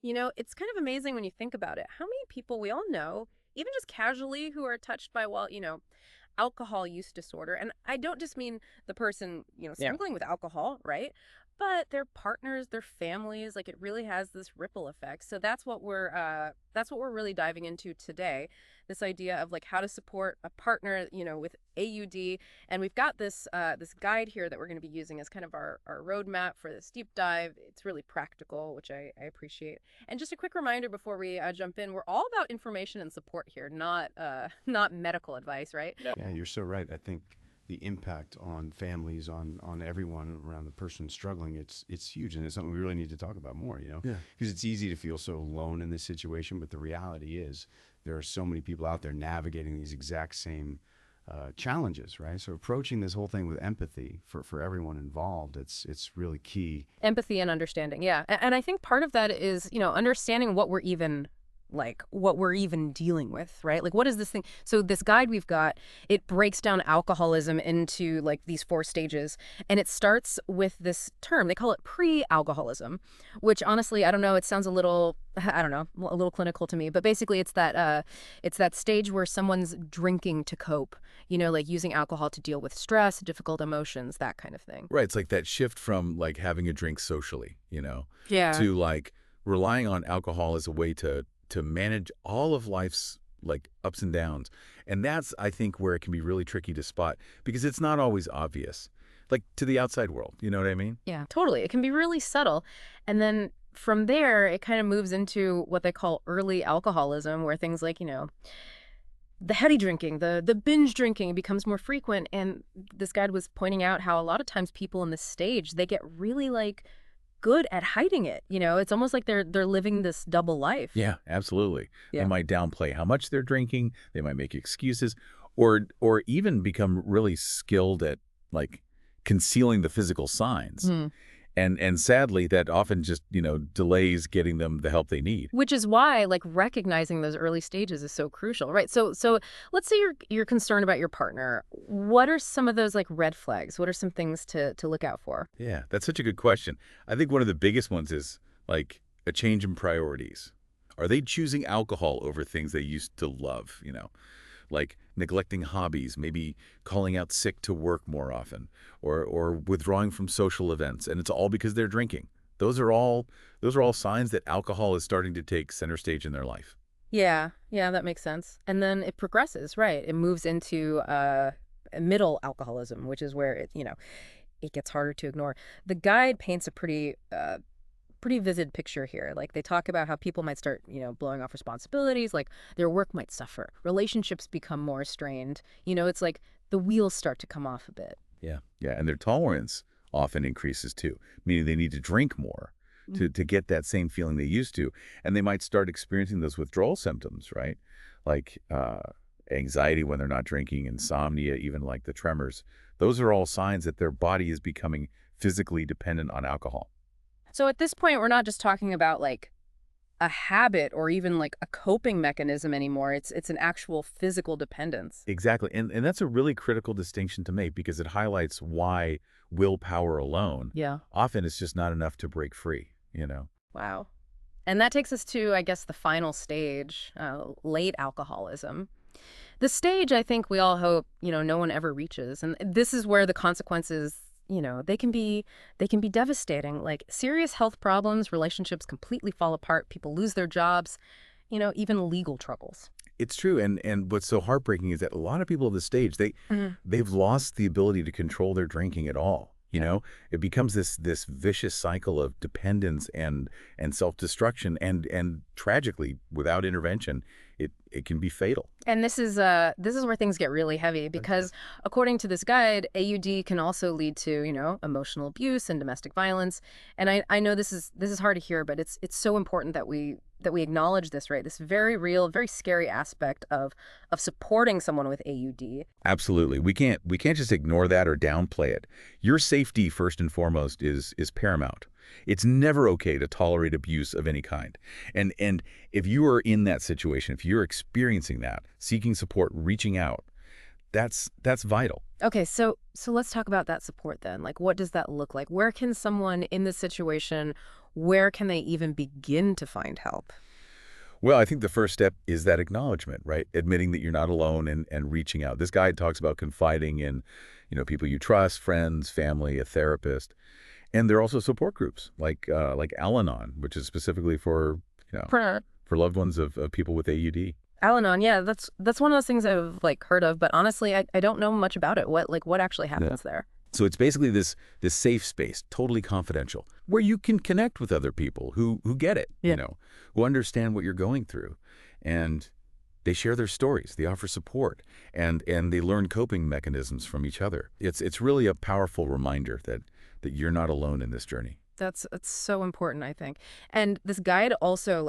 It's kind of amazing when you think about it. How many people we all know, even just casually, who are touched by, well, alcohol use disorder. And I don't just mean the person, Yeah. struggling with alcohol, right? But their partners, their families, like it really has this ripple effect. So that's what we're really diving into today. This idea of like how to support a partner, with AUD. And we've got this guide here that we're going to be using as kind of our roadmap for this deep dive. It's really practical, which I appreciate. And just a quick reminder before we jump in, we're all about information and support here, not not medical advice, right? No. Yeah, you're so right. I think the impact on families, on everyone around the person struggling, it's huge, and it's something we really need to talk about more. Yeah. Because it's easy to feel so alone in this situation, but the reality is there are so many people out there navigating these exact same challenges, right? So approaching this whole thing with empathy for everyone involved, it's really key. Empathy and understanding, yeah. And I think part of that is, understanding what we're even dealing with, right? Like, what is this thing? So this guide we've got, it breaks down alcoholism into like these four stages. And it starts with this term. They call it pre-alcoholism, which honestly, I don't know, it sounds a little, I don't know, a little clinical to me. But basically it's that stage where someone's drinking to cope, like using alcohol to deal with stress, difficult emotions, that kind of thing. Right. It's like that shift from like having a drink socially, Yeah. to like relying on alcohol as a way to manage all of life's like ups and downs. And that's, I think, where it can be really tricky to spot because it's not always obvious, like to the outside world. You know what I mean? Yeah, totally. It can be really subtle. And then from there, it kind of moves into what they call early alcoholism, where things like, the heady drinking, the binge drinking becomes more frequent. And this guide was pointing out how a lot of times people in this stage, they get really like good at hiding it. It's almost like they're living this double life. Yeah, absolutely. They Yeah. might downplay how much they're drinking. They might make excuses, or even become really skilled at like concealing the physical signs. Hmm. And sadly, that often just delays getting them the help they need. Which is why like recognizing those early stages is so crucial, right? So let's say you're concerned about your partner. What are some of those like red flags? What are some things to look out for? Yeah, that's such a good question. I think one of the biggest ones is like a change in priorities. Are they choosing alcohol over things they used to love? Like neglecting hobbies, maybe calling out sick to work more often, or withdrawing from social events, and it's all because they're drinking. Those are all signs that alcohol is starting to take center stage in their life. Yeah, yeah, that makes sense. And then it progresses, right? It moves into middle alcoholism, which is where it gets harder to ignore. The guide paints a pretty vivid picture here. Like they talk about how people might start, blowing off responsibilities, like their work might suffer, relationships become more strained. It's like the wheels start to come off a bit. Yeah, yeah, and their tolerance often increases too, meaning they need to drink more to get that same feeling they used to, and they might start experiencing those withdrawal symptoms, right? Like anxiety when they're not drinking, insomnia, even like the tremors. Those are all signs that their body is becoming physically dependent on alcohol. So at this point, we're not just talking about like a habit or even like a coping mechanism anymore. It's an actual physical dependence. Exactly. And that's a really critical distinction to make because it highlights why willpower alone Yeah. often is just not enough to break free. Wow. And that takes us to, I guess, the final stage, late alcoholism. The stage I think we all hope, no one ever reaches. And this is where the consequences, they can be devastating. Like serious health problems, relationships completely fall apart, people lose their jobs, even legal troubles. It's true. And what's so heartbreaking is that a lot of people at this stage, Mhm. they've lost the ability to control their drinking at all. It becomes this vicious cycle of dependence and self-destruction and tragically, without intervention, it can be fatal. And this is where things get really heavy because according to this guide, AUD can also lead to, emotional abuse and domestic violence. And I know this is hard to hear, but it's so important that we acknowledge this, right? This very real, very scary aspect of supporting someone with AUD. Absolutely. We can't just ignore that or downplay it. Your safety first and foremost is paramount. It's never okay to tolerate abuse of any kind. And if you are in that situation, if you're experiencing that, seeking support, reaching out, that's vital. Okay, so let's talk about that support then. Like, what does that look like? Where can someone in this situation, where can they even begin to find help? Well, I think the first step is that acknowledgement, right? Admitting that you're not alone and reaching out. This guide talks about confiding in, people you trust, friends, family, a therapist. And there are also support groups like Al-Anon, which is specifically for, for loved ones of people with AUD. Al-Anon, yeah, that's one of those things I've like heard of, but honestly, I don't know much about it. What actually happens there? So it's basically this safe space, totally confidential, where you can connect with other people who get it, who understand what you're going through. And they share their stories, they offer support, and they learn coping mechanisms from each other. It's really a powerful reminder that you're not alone in this journey. That's so important, I think. And this guide also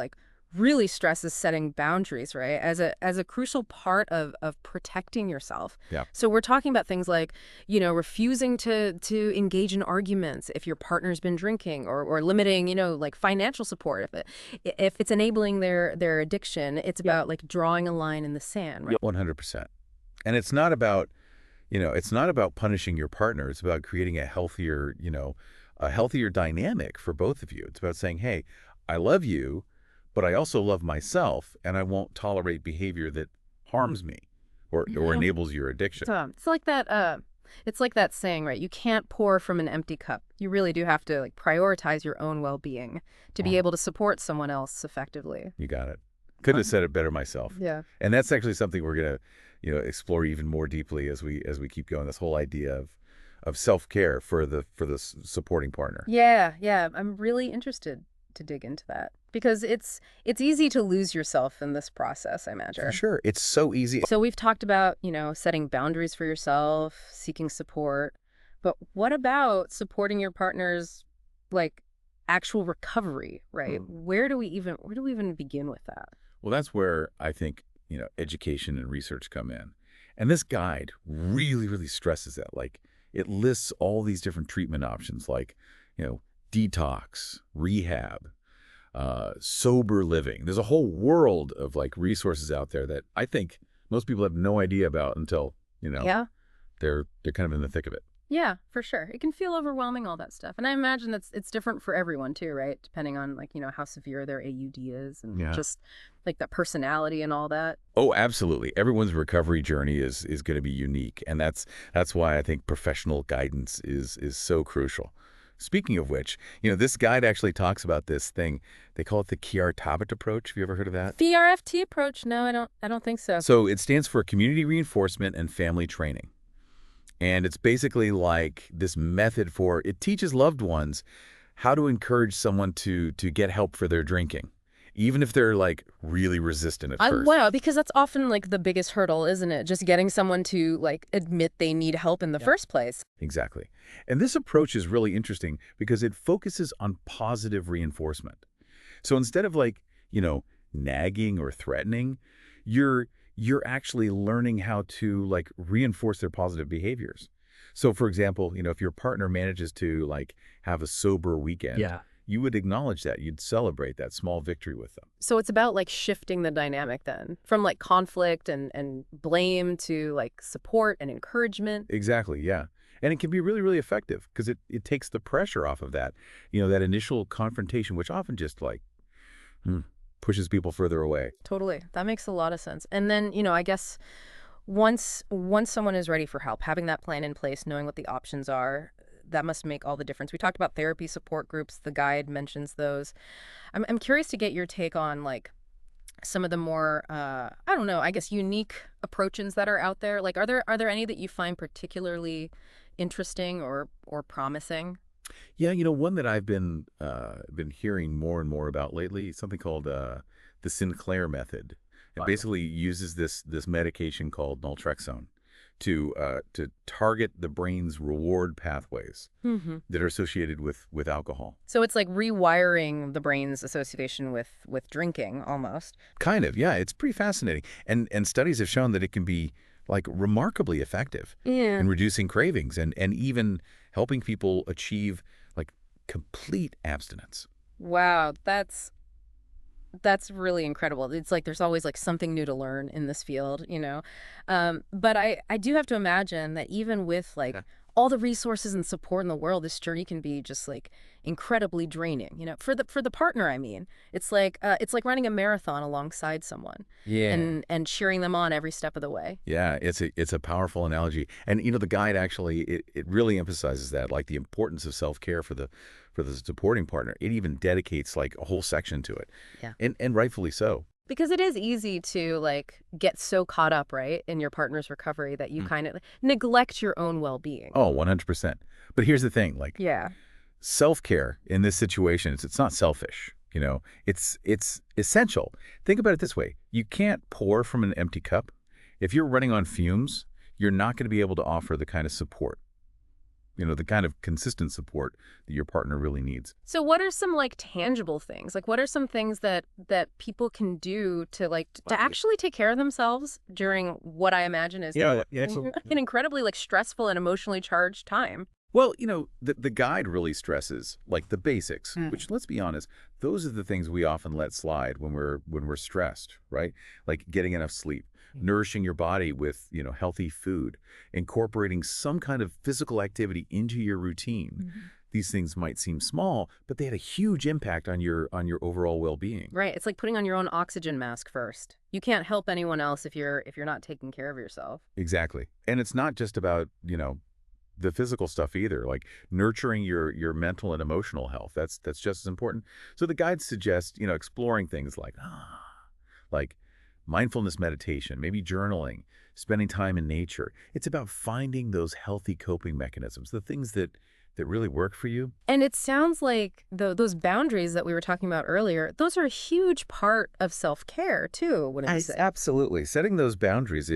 really stresses setting boundaries, right? As a crucial part of protecting yourself. Yeah. So we're talking about things like, refusing to engage in arguments if your partner's been drinking, or limiting, financial support if it's enabling their addiction. It's about drawing a line in the sand, right? 100%. And it's not about, punishing your partner. It's about creating a healthier dynamic for both of you. It's about saying, hey, I love you, but I also love myself, and I won't tolerate behavior that harms me or enables your addiction. It's like that. It's like that saying, right? You can't pour from an empty cup. You really do have to prioritize your own well-being to be able to support someone else effectively. You got it. Couldn't have said it better myself. Yeah. And that's actually something we're gonna, explore even more deeply as we keep going. This whole idea of self-care for the supporting partner. Yeah. I'm really interested to dig into that, because it's easy to lose yourself in this process, I imagine. For sure. It's so easy. So we've talked about, setting boundaries for yourself, seeking support, but what about supporting your partner's actual recovery, right? Where do we even begin with that? Well, that's where I think, education and research come in. And this guide really, really stresses that. It lists all these different treatment options detox, rehab, sober living. There's a whole world of resources out there that I think most people have no idea about until, they're kind of in the thick of it. Yeah, for sure. It can feel overwhelming, all that stuff. And I imagine it's different for everyone too, right? Depending on how severe their AUD is, and just that personality and all that. Oh, absolutely. Everyone's recovery journey is going to be unique. And that's why I think professional guidance is so crucial. Speaking of which, this guide actually talks about this thing. They call it the Kiar-Tabit approach. Have you ever heard of that? VRFT approach? No, I don't think so. So it stands for Community Reinforcement and Family Training. And it's basically this method it teaches loved ones how to encourage someone to get help for their drinking, even if they're really resistant at first. Wow, because that's often the biggest hurdle, isn't it? Just getting someone to admit they need help in the first place. Exactly. And this approach is really interesting because it focuses on positive reinforcement. So instead of nagging or threatening, you're actually learning how to reinforce their positive behaviors. So for example, if your partner manages to have a sober weekend, you would acknowledge that. You'd celebrate that small victory with them. So it's about shifting the dynamic then from conflict and blame to support and encouragement. Exactly, yeah. And it can be really, really effective because it takes the pressure off of that, that initial confrontation, which often just pushes people further away. Totally. That makes a lot of sense. And then, I guess once someone is ready for help, having that plan in place, knowing what the options are, that must make all the difference. We talked about therapy support groups. The guide mentions those. I'm curious to get your take on some of the more, I don't know, I guess unique approaches that are out there. Are there any that you find particularly interesting or promising? Yeah, one that I've been hearing more and more about lately is something called the Sinclair method. It basically uses this medication called naltrexone to target the brain's reward pathways that are associated with alcohol. So it's rewiring the brain's association with drinking almost. Kind of, yeah. It's pretty fascinating. And studies have shown that it can be remarkably effective in reducing cravings and even helping people achieve complete abstinence. Wow, that's That's really incredible. It's like there's always like something new to learn in this field, you know. But I do have to imagine that even with like all the resources and support in the world, this journey can be just like incredibly draining, you know, for the partner. I mean, it's like running a marathon alongside someone Yeah. and cheering them on every step of the way. Yeah, it's a powerful analogy. And the guide actually it really emphasizes that, like the importance of self-care for the supporting partner. It even dedicates like a whole section to it. Yeah. And rightfully so. Because it is easy to like get so caught up, right, in your partner's recovery that you kind of neglect your own well-being. Oh, 100%. But here's the thing, like Yeah. self-care in this situation, it's not selfish, It's essential. Think about it this way. You can't pour from an empty cup. If you're running on fumes, you're not going to be able to offer the kind of support, the kind of consistent support that your partner really needs. So what are some like tangible things? Like what are some things that people can do to like to actually take care of themselves during what I imagine is Yeah, an incredibly like stressful and emotionally charged time? Well, the guide really stresses like the basics, which, let's be honest, those are the things we often let slide when we're stressed, right? Like getting enough sleep, nourishing your body with, healthy food, incorporating some kind of physical activity into your routine. These things might seem small, but they had a huge impact on your overall well-being. Right. It's like putting on your own oxygen mask first. You can't help anyone else if you're not taking care of yourself. Exactly. And it's not just about, the physical stuff either, like nurturing your mental and emotional health. That's just as important. So the guides suggest, exploring things like mindfulness meditation, maybe journaling, spending time in nature. It's about finding those healthy coping mechanisms, the things that really work for you. And it sounds like those boundaries that we were talking about earlier, those are a huge part of self-care too, wouldn't you say? Absolutely. Setting those boundaries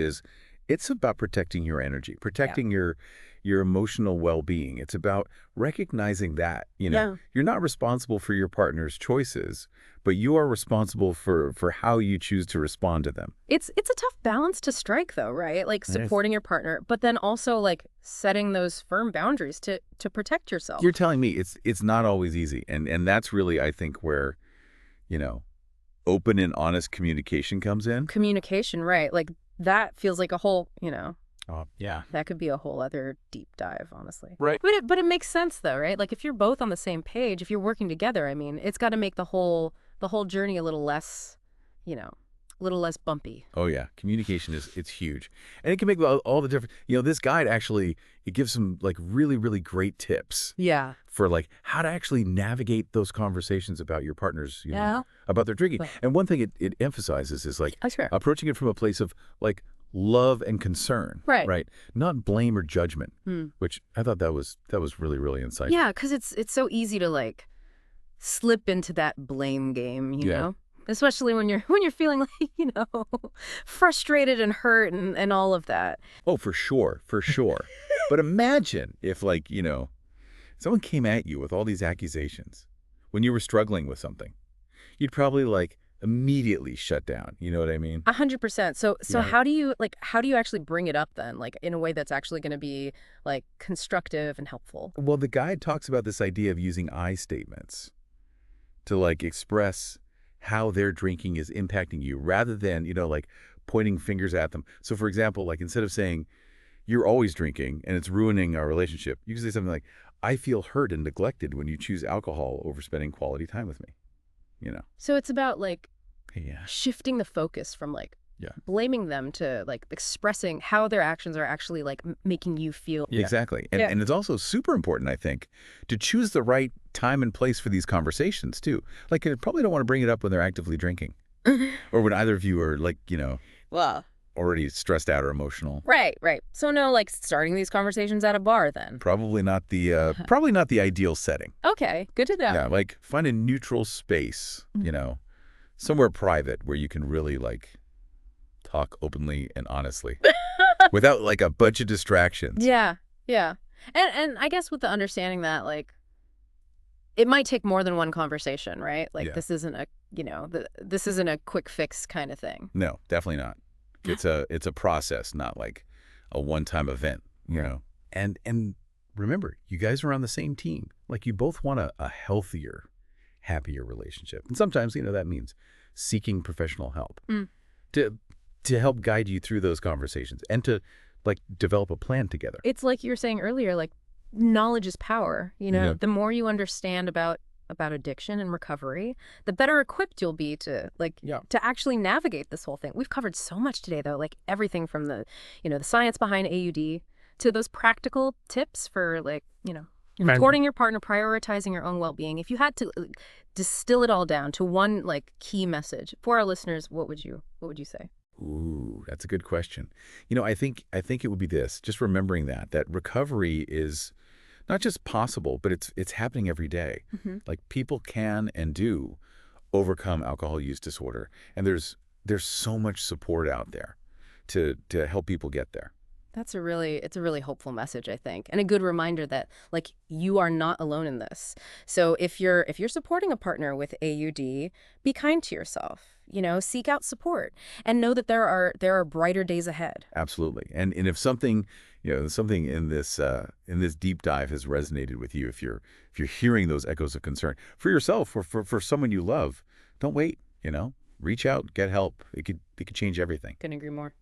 it's about protecting your energy, protecting your emotional well-being. It's about recognizing that, you're not responsible for your partner's choices, but you are responsible for how you choose to respond to them. It's a tough balance to strike though, right? Like supporting your partner, but then also like setting those firm boundaries to protect yourself. You're telling me it's not always easy. And that's really, I think, where, open and honest communication comes in. Communication, right. Like that feels like a whole, Yeah. that could be a whole other deep dive, honestly. Right. But it makes sense though, right? Like if you're both on the same page, if you're working together, I mean, it's got to make the whole journey a little less, a little less bumpy. Oh yeah, communication it's huge, and it can make all the difference. This guide actually, it gives some like really, really great tips. Yeah. For like how to actually navigate those conversations about your partners, about their drinking. Right. And one thing it emphasizes is like Sure. approaching it from a place of like love and concern, Right. Right, not blame or judgment, which I thought that was really, really insightful. Yeah, because it's so easy to like slip into that blame game, you know? Especially when you're feeling like, frustrated and hurt and all of that. Oh, for sure. But imagine if like, someone came at you with all these accusations when you were struggling with something. You'd probably like immediately shut down. You know what I mean? 100%. So Yeah. how do you actually bring it up then? Like in a way that's actually going to be like constructive and helpful? Well, the guide talks about this idea of using I statements to like express how their drinking is impacting you rather than, like pointing fingers at them. So for example, like instead of saying you're always drinking and it's ruining our relationship, you can say something like, I feel hurt and neglected when you choose alcohol over spending quality time with me. So it's about like Yeah. shifting the focus from like Yeah. blaming them to like expressing how their actions are actually like making you feel. Exactly. And, Yeah. and it's also super important, I think, to choose the right time and place for these conversations, too. Like, you probably don't want to bring it up when they're actively drinking or when either of you are, like, Well, already stressed out or emotional. right. So no, like starting these conversations at a bar then. Probably not the ideal setting. Okay, good to know. Yeah, like find a neutral space, somewhere private where you can really, like, talk openly and honestly without, like, a bunch of distractions. Yeah. And I guess with the understanding that like it might take more than one conversation, right? Like Yeah. this isn't a, this isn't a quick fix kind of thing. No, definitely not. It's a process, not like a one-time event, And remember, you guys are on the same team. Like you both want a healthier, happier relationship. And sometimes, that means seeking professional help Mm. to help guide you through those conversations and to like develop a plan together. It's like you were saying earlier, like knowledge is power. Yeah. The more you understand about addiction and recovery, the better equipped you'll be to Yeah. to actually navigate this whole thing. We've covered so much today, though, like everything from the the science behind AUD to those practical tips for Man. supporting your partner, prioritizing your own well-being. If you had to distill it all down to one key message for our listeners, what would you say? Ooh, that's a good question. I think it would be this, just remembering that recovery is not just possible, but it's happening every day. Mm-hmm. Like people can and do overcome alcohol use disorder. And there's so much support out there to help people get there. It's a really hopeful message, I think, and a good reminder that you are not alone in this. So if you're supporting a partner with AUD, be kind to yourself. Seek out support and know that there are brighter days ahead. Absolutely. And if something, something in this deep dive has resonated with you, if you're hearing those echoes of concern for yourself or for someone you love, don't wait, reach out, get help. It could change everything. Couldn't agree more.